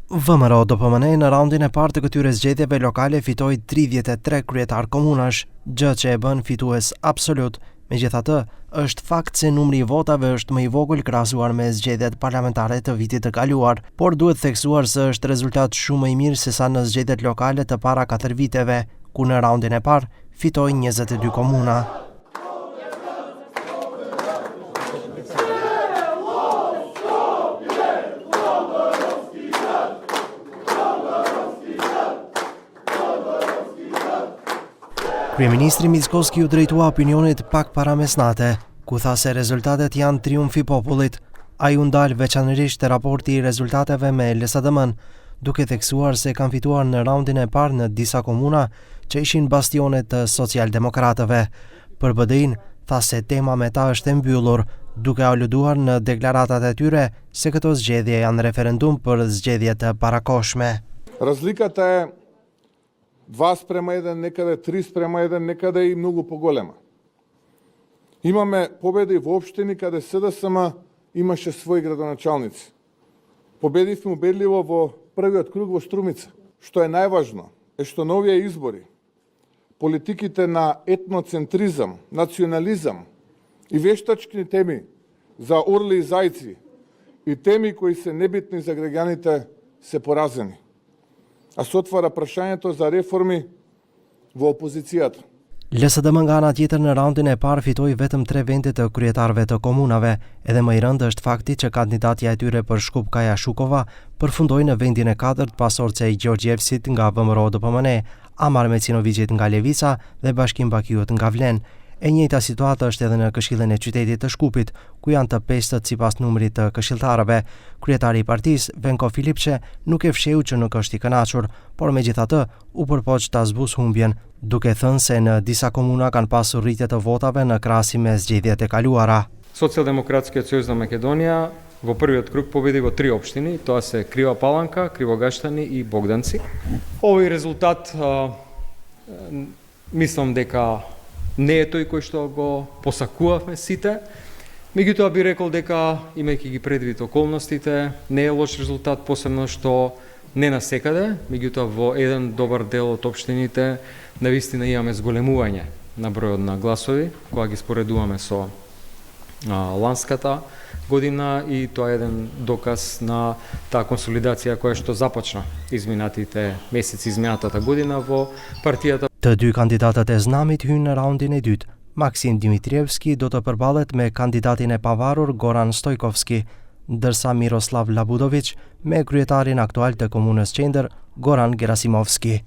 ВМРО-DPMN në raundin e parë të këtyre zgjedhjeve lokale fitoi 33 kryetar komunash, gjë që e bën fitues absolut. Megjithatë, është fakt se numri i votave është më i vogël krahasuar me zgjedhjet parlamentare të vitit të kaluar, por duhet theksuar se është rezultat shumë më i mirë sesa në zgjedhjet lokale të para 4 viteve, ku në raundin e parë fitoi 22 komuna. Kryeministri Mickoski u drejtua opinionit pak para mesnate, ku tha se rezultatet janë triumfi popullit. Ai u ndal veçanërisht te raporti i rezultateve me LSDM-n, duke theksuar se kanë fituar në raundin e parë në disa komuna që ishin bastionet të socialdemokratëve. Për BDI-n, tha se tema me ta është e mbyllur, duke aluduar në deklaratat e tyre se këto zgjedhje janë referendum për zgjedhje të parakoshme. Разликата е 2:1, некаде 3:1, некаде и многу поголема. Имаме победи во општини каде СДСМ имаше своји градоначалници. Победивме убедливо во првиот круг во Струмица. Што е најважно е што на овие избори политиките на етноцентризам, национализам и вештачки теми за орли и зајци и теми кои се небитни за граѓаните се поразени. А се отвара прашањето за реформи во опозицијата. LSDM nga ana tjetër në raundin e parë fitoi vetëm 3 vende të kryetarëve të komunave, edhe më i rëndë është fakti që kandidatja e tyre për Shkup Kaja Shukova përfundoi në vendin e 4 pas Orcej Gjeorgjevsit nga ВМРО-DPMN, Amar Mecinovicit nga Levica dhe Bashkim Bakiut nga Vlen. E njëjta situatë është edhe në Këshillin e qytetit të Shkupit, ku janë të pestët sipas numrit të këshilltarëve. Kryetari i partisë, Venko Filipçe, nuk e fsheu që nuk është i kënaqur, por megjithatë u përpoq ta zbus humbjen, duke thënë se në disa komuna kanë pasur rritje të votave në krahasim me zgjedhjet e kaluara. Социјалдемократскиот сојуз на Македонија во првиот круг победи во 3 општини, тоа се Крива Паланка, Кривогаштани и Богданци. Овој резултат мислам дека не е тој кој што го посакувавме сите, меѓутоа би рекол дека, имајќи ги предвид околностите, не е лош резултат, посебно што не насекаде, меѓутоа во еден добар дел од општините навистина имаме зголемување на бројот на гласови, кога ги споредуваме со ланската година, и тоа е еден доказ на таа консолидација која што започна изминатите месеци, изминатата година во партијата. Të dy kandidatët e Znamit hynë në raundin e dytë. Maksim Dimitrievski do të përballet me kandidatin e pavarur Goran Stojkovski, ndërsa Miroslav Labudović me kryetarin aktual të komunës Qendër, Goran Gerasimovski.